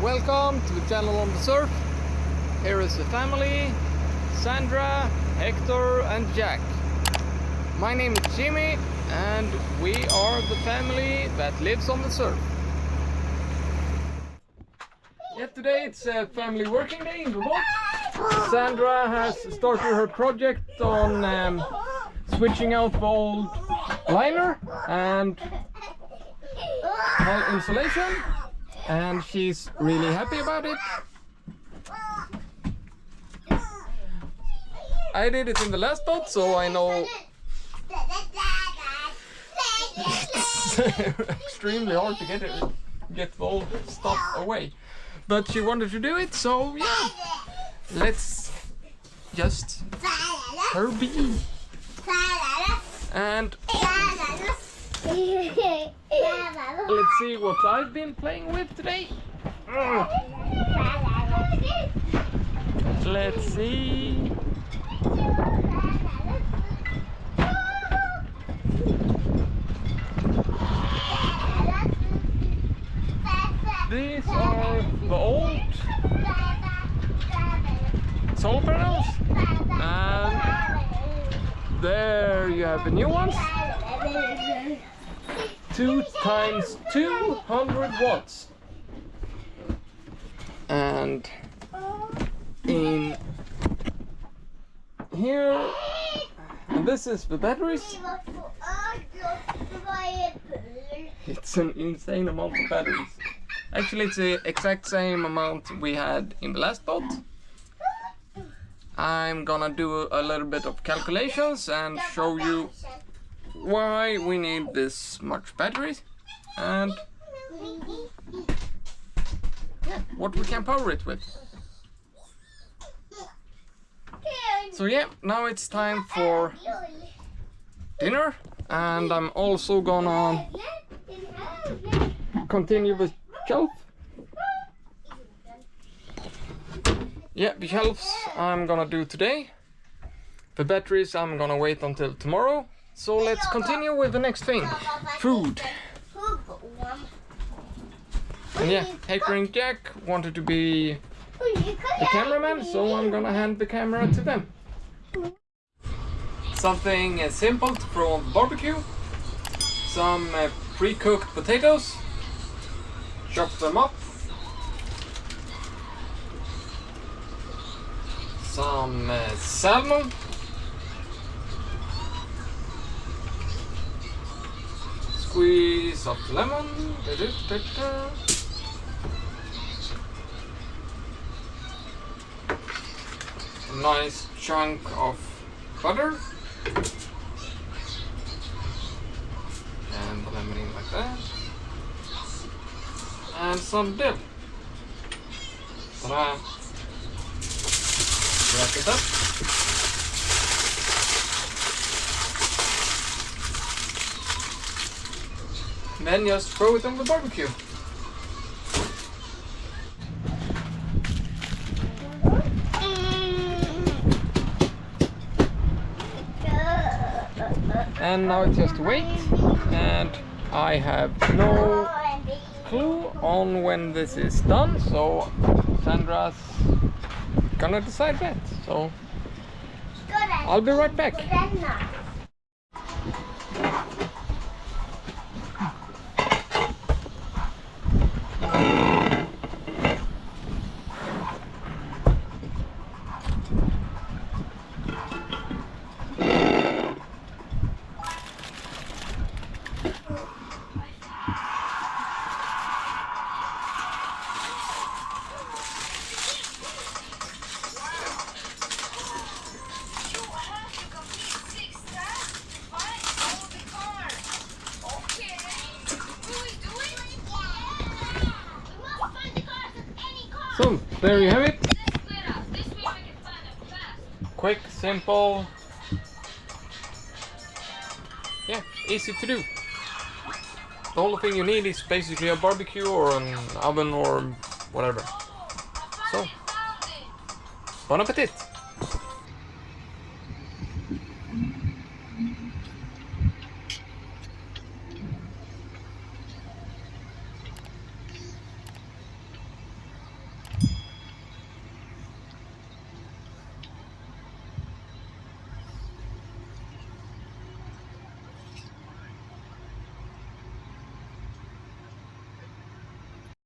Welcome to the channel on the surf. Here is the family: Sandra, Hector and Jack. My name is Jimmy and we are the family that lives on the surf. Yeah, today it's a family working day in the boat. Sandra has started her project on switching out the old liner and hull insulation, and she's really happy about it. I did it in the last boat, so I know it's extremely hard to get the old stuff away. But she wanted to do it, so yeah, let's just her be. And let's see what I've been playing with today. Let's see. These are the old solar panels, and there you have the new ones. 2 times 200 watts. And in here, and this is the batteries. It's an insane amount of batteries. Actually, it's the exact same amount we had in the last boat. I'm gonna do a little bit of calculations and show you why we need this much batteries and what we can power it with. So yeah, now it's time for dinner, and I'm also gonna continue with shelf. Yeah, the shelves I'm gonna do today. The batteries I'm gonna wait until tomorrow. So let's continue with the next thing, food. And yeah, Hector and Jack wanted to be the cameraman, so I'm gonna hand the camera to them. Something simple to throw on the barbecue. Some pre-cooked potatoes. Chop them up. Some salmon. Squeeze of lemon. A nice chunk of butter. And the lemon in like that. And some dill. Ta-da! Wrap it up. Then just throw it on the barbecue. And now it's just wait, and I have no clue on when this is done, so Sandra's gonna decide that. So I'll be right back. So, there you have it. Quick, simple. Yeah, easy to do. The only thing you need is basically a barbecue or an oven or whatever. So, bon appetit!